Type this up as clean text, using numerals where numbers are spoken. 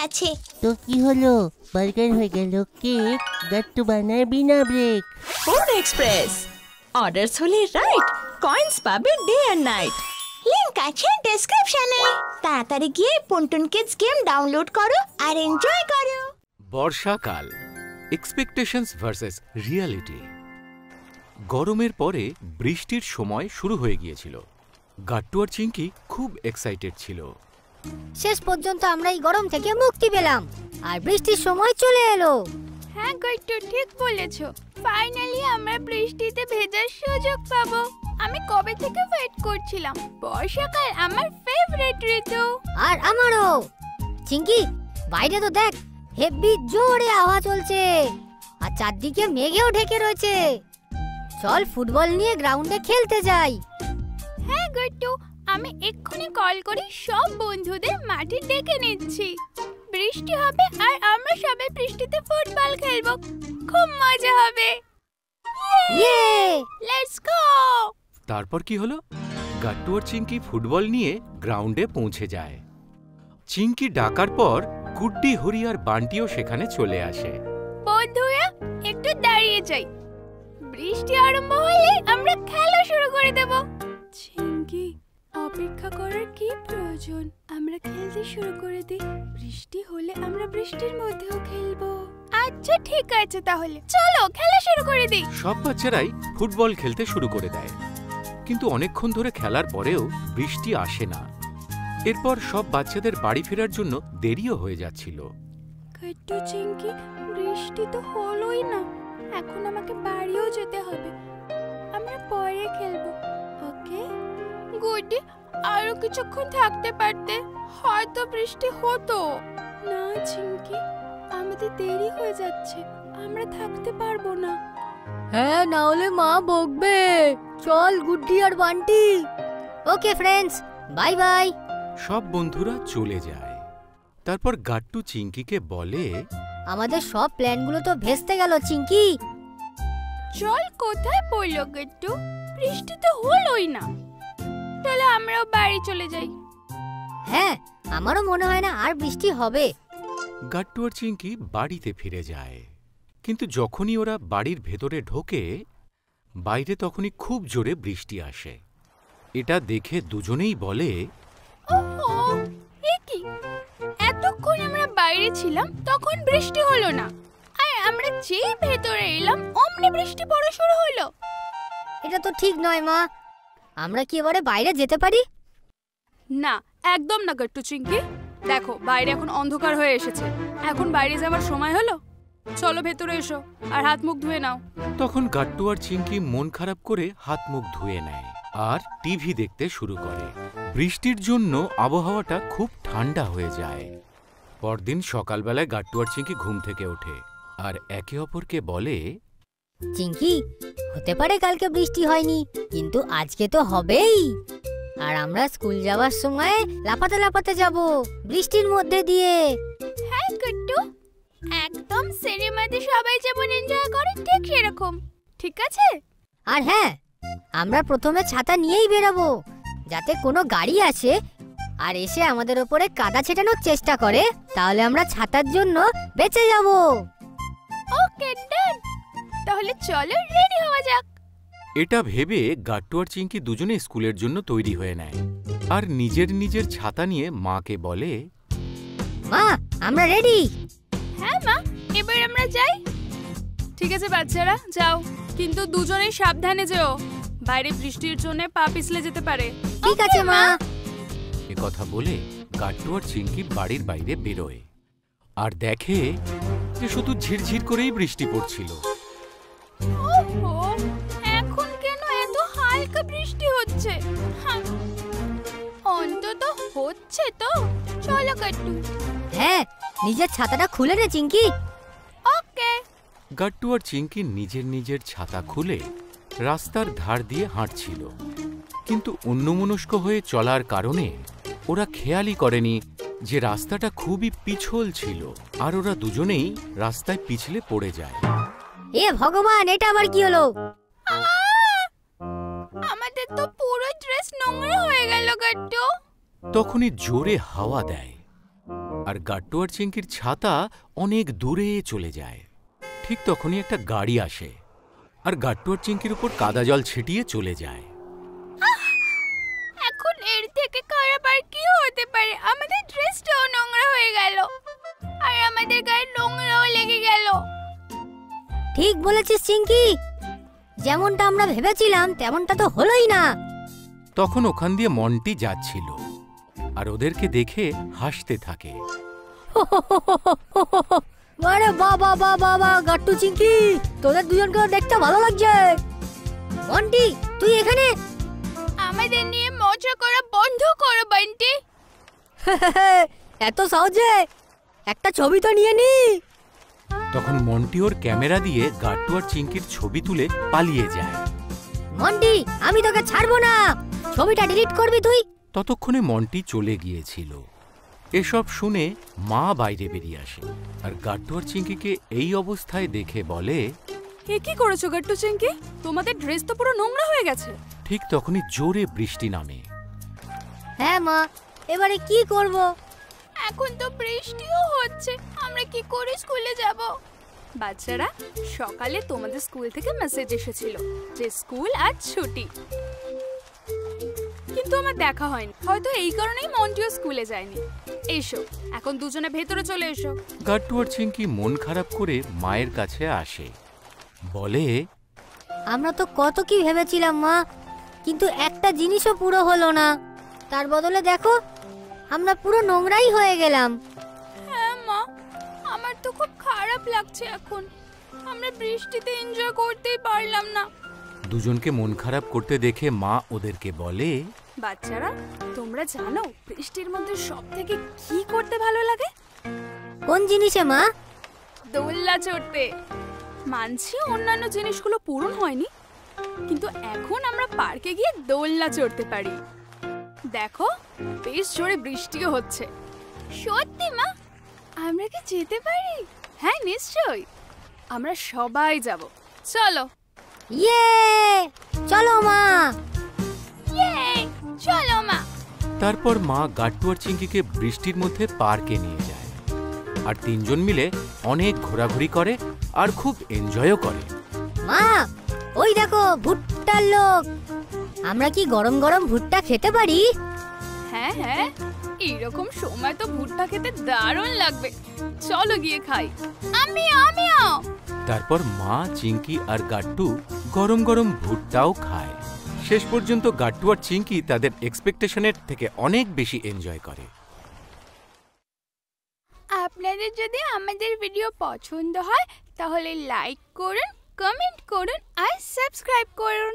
আছে। তো কি হলো, বার্গার হয়ে গেল কেক, গাট্টু বানায় বিনা ব্রেক। ফুড এক্সপ্রেস, অর্ডারস হলে রাইট, কয়েন্স পাবে ডে এন্ড নাইট। লিংক আছে ডেসক্রিপশনে। তাড়াতাড়ি গিয়ে পুনটুন কিডস গেম ডাউনলোড করো আর এনজয় করো। বর্ষাকাল, এক্সপেকটেশনস ভার্সেস রিয়ালিটি। গরমের পরে বৃষ্টির সময় শুরু হয়ে গিয়েছিল। গাট্টু আর চিঙ্কি খুব এক্সাইটেড ছিল। শেষ পর্যন্ত আমরা এই গরম থেকে মুক্তি পেলাম আর বৃষ্টির সময় চলে এলো। হ্যাঁ গাট্টু, ঠিক বলেছো। ফাইনালি আমরা বৃষ্টিতে ভেজার সুযোগ পাবো। আমি কবে থেকে ওয়েট করছিলাম। বর্ষাকাল আমার ফেভারিট ঋতু। আর আমারও। চিঙ্কি, বাইরে তো দেখ, হেভি জোরে হাওয়া চলছে আর চারদিকে মেঘেও ঢেকে রয়েছে। চল ফুটবল নিয়ে গ্রাউন্ডে খেলতে যাই। হ্যাঁ গাট্টু, আমি এক্ষুনি কল করে সব বন্ধুদের মাঠে ডেকে নিচ্ছি। বৃষ্টি হবে আর আমরা সবাই বৃষ্টিতে ফুটবল খেলবো। খুব মজা হবে। ইয়ে! Let's go! তারপর কি হলো? গাট্টু আর চিঙ্কি ফুটবল নিয়ে গ্রাউন্ডে পৌঁছে যায়। চিঙ্কি ডাকার পর গুড্ডি, হরি আর বান্টিও সেখানে চলে আসে। বন্ধুরা, একটু দাঁড়িয়ে যাই। বৃষ্টি আরম্ভ হলে আমরা খেলা শুরু করে দেব। চিঙ্কি, অপেক্ষা করার কি প্রয়োজন? আমরা খেলতে শুরু করে দিই। বৃষ্টি হলে আমরা বৃষ্টির মধ্যেও খেলবো। আচ্ছা ঠিক আছে, তাহলে চলো খেলা শুরু করে দিই। সব বাচ্চারাই ফুটবল খেলতে শুরু করে দেয়, কিন্তু অনেকক্ষণ ধরে খেলার পরেও বৃষ্টি আসে না। এরপর সব বাচ্চাদের বাড়ি ফেরার জন্য দেরিও হয়ে যাচ্ছিল। গাট্টু, চিঙ্কি, বৃষ্টি তো হলোই না। এখন আমাকে বাড়িও যেতে হবে। আমরা পরে খেলবো, ওকে? গুড্ডি, আরো কিছুক্ষণ থাকতে পারতে, হয়তো বৃষ্টি হতো না। চিঙ্কি, আমাদের দেরি হয়ে যাচ্ছে, আমরা থাকতে পারবো না। হ্যাঁ, না হলে মা বকবে। চল গুড্ডি আর Bunty. Okay friends, bye bye. সব বন্ধুরা চলে যায়। তারপর গাট্টু চিঙ্কিকে বলে, আমাদের সব প্ল্যানগুলো তো ভেস্তে গেল চিঙ্কি। চল কোথায় পড়লো গাট্টু? বৃষ্টি তো হলোই না। তাহলে আমরাও বাড়ি চলে যাই। হ্যাঁ, আমারও মনে হয় না আর বৃষ্টি হবে। গাট্টু আর চিঙ্কি বাড়িতে ফিরে যায়। কিন্তু যখনই ওরা বাড়ির ভেতরে ঢোকে, বাইরে তখনই খুব জোরে বৃষ্টি আসে। এটা দেখে দুজনেই বলে, ওহো, এ কি? এতক্ষণ আমরা বাইরে ছিলাম, তখন বৃষ্টি হলো না, আর আমরা যেই ভেতরে এলাম অমনি বৃষ্টি পড়া শুরু হলো। এটা তো ঠিক নয় মা। আমরা কি এবারে বাইরে যেতে পারি? না, একদম না গাট্টু চিঙ্কি। দেখো, বাইরে এখন অন্ধকার হয়ে এসেছে। এখন বাইরে যাওয়ার সময় হলো। চলো ভেতরে এসো আর হাত মুখ ধুয়ে নাও। তখন গাট্টু আর চিঙ্কি মন খারাপ করে হাত মুখ ধুয়ে নেয় আর টিভি দেখতে শুরু করে। বৃষ্টির জন্য আবহাওয়াটা খুব ঠান্ডা হয়ে যায়। পরদিন সকালবেলায় গাট্টু আর চিঙ্কি ঘুম থেকে ওঠে আর একে অপরকে বলে, চিঙ্কি, হতে পারে কালকে বৃষ্টি হয়নি, কিন্তু আজকে তো হবেই। আর আমরা স্কুল যাওয়ার সময় লাফাতে লাফাতে যাব বৃষ্টির মধ্যে দিয়ে। হ্যাঁ গাট্টু, একদম সিনেমাতে সবাই যেমন এনজয় করে ঠিক সেরকম। ঠিক আছে? আর হ্যাঁ, আমরা প্রথমে ছাতা নিয়েই বেরাবো, যাতে কোনো গাড়ি আসে আর এসে আমাদের উপরে কাদা ছেটানোর চেষ্টা করে, তাহলে আমরা ছাতার জন্য বেঁচে যাব। ওকে ডান। তাহলে চলো রেডি হওয়া যাক। এটা ভেবে গাট্টু আর চিঙ্কি দুজনে স্কুলের জন্য তৈরি হয়ে নেয় আর নিজের নিজের ছাতা নিয়ে মাকে বলে, মা, আমরা রেডি। হ্যাঁ মা, এবার আমরা যাই। ঠিক আছে বাচ্চারা, যাও, কিন্তু দুজনেই সাবধানে যেও। বাইরে বৃষ্টির জন্য পা পিছলে যেতে পারে। ঠিক আছে মা। এ কথা বলে গাট্টু আর চিঙ্কি বাড়ির বাইরে বেরোয় আর দেখে যে শুধু ঝিরঝির করেই বৃষ্টি পড়ছিল। ওহো, এখন কেন এত হালকা বৃষ্টি হচ্ছে? অন্তত হচ্ছে তো। চলো গাট্টু। হ্যাঁ, নিজের ছাতাটা খুলে নে চিঙ্কি। ওকে। গাট্টু আর চিঙ্কি নিজের নিজের ছাতা খুলে রাস্তার ধার দিয়ে হাঁটছিল, কিন্তু অন্যমনস্ক হয়ে চলার কারণে ওরা খেয়ালই করেনি যে রাস্তাটা খুবই পিছল ছিল আর ওরা দুজনেই রাস্তায় পিছলে পড়ে যায়। এ ভগবান, এটা আবার কি হলো? আমাদের তো পুরো ড্রেস নোংরা হয়ে গেল গাট্টু। তখনই জোরে হাওয়া দেয় আর গাট্টু আর চিঙ্কির ছাতা অনেক দূরে চলে যায়। ঠিক তখনই একটা গাড়ি আসে আর গাট্টু আর চিঙ্কির উপর কাদা জল ছিটিয়ে চলে যায়। এখন এর থেকে খারাপ আর কি হতে পারে? আমাদের ড্রেসটাও নোংরা হয়ে গেল আর আমাদের গায়ে নোংরাও লেগে গেল। ঠিক বলেছিস চিঙ্কি, যেমনটা আমরা ভেবেছিলাম তেমনটা তো হলোই না। তখন ওখান দিয়ে মন্টি যাচ্ছিল আর ওদেরকে দেখে হাসতে থাকে। আরে বাবা বাবা বাবা, গাট্টু চিঙ্কি, তোদের দুজনকে দেখতে ভালো লাগছে। মন্টি, তুই এখানে? আমাদের নিয়ে মজা করা বন্ধ করো বান্টি। এত সহজে একটা ছবি তো নিয়ে নি। তখন মন্টি ওর ক্যামেরা দিয়ে গাট্টু আর চিঙ্কির ছবি তুলে পালিয়ে যায়। মন্টি, আমি তোকে ছাড়বো না, ছবিটা ডিলিট করবি তুই। ততক্ষণে মন্টি চলে গিয়েছিল। এসব শুনে মা বাইরে বেরিয়ে আসে আর গাট্টু আর চিঙ্কিকে এই অবস্থায় দেখে বলে, এ কি করেছো গাট্টু চিঙ্কি? তোমাদের ড্রেস তো পুরো নোংরা হয়ে গেছে। ঠিক তখনই জোরে বৃষ্টি নামে। হ্যাঁ মা, এবারে কি করব? এখন তো বৃষ্টিও হচ্ছে, আমরা কি করে স্কুলে যাব? বাচ্চারা, সকালে তোমাদের স্কুল থেকে মেসেজ এসেছিল যে স্কুল আজ ছুটি, কিন্তু আমার দেখা হয়নি। হয়তো এই কারণেই মন্টিও স্কুলে যায়নি। এসো, এখন দুজনে ভেতরে চলে এসো। গাট্টু আর চিঙ্কি মন খারাপ করে মায়ের কাছে আসে, বলে, আমরা তো কত কি ভেবেছিলাম মা, কিন্তু একটা জিনিসও পুরো হলো না। তার বদলে দেখো, আমরা পুরো নোংরাই হয়ে গেলাম। হ্যাঁ মা, আমার তো খুব খারাপ লাগছে এখন। আমরা বৃষ্টিতে এনজয় করতেই পারলাম না। দুজনকে মন খারাপ করতে দেখে মা ওদেরকে বলে, বাচ্চারা, তোমরা জানো বৃষ্টির মধ্যে সব থেকে কি করতে ভালো লাগে? কোন জিনিসে মা? দোলনা চড়তে। মানছি অন্যান্য জিনিসগুলো পূরণ হয়নি, কিন্তু এখন আমরা পার্কে গিয়ে দোলনা চড়তে পারি। দেখো, বেশ জোরে বৃষ্টিও হচ্ছে। সত্যি মা, আমরা কি যেতে পারি? হ্যাঁ নিশ্চয়ই, আমরা সবাই যাব। চলো। ইয়ে, চলো মা। ইয়ে, চলো মা। তারপর মা গাট্টু আর চিঙ্কিকে বৃষ্টির মধ্যে পার্কে নিয়ে যায় আর তিনজন মিলে অনেক ঘোরাঘুরি করে আর খুব এনজয়ও করে। মা, ওই দেখো ভুট্টার লোক। আমরা কি গরম গরম ভুট্টা খেতে পারি? হ্যাঁ হ্যাঁ, এইরকম সময় তো ভুট্টা খেতে দারুণ লাগবে। চলো গিয়ে খাই। আমিও। তারপর মা, চিঙ্কি আর গাট্টু গরম গরম ভুট্টাও খায়। শেষ পর্যন্ত গাট্টু আর চিঙ্কি তাদের এক্সপেকটেশনের থেকে অনেক বেশি এনজয় করে। আপনাদের যদি আমাদের ভিডিও পছন্দ হয় তাহলে লাইক করুন, কমেন্ট করুন আর সাবস্ক্রাইব করুন।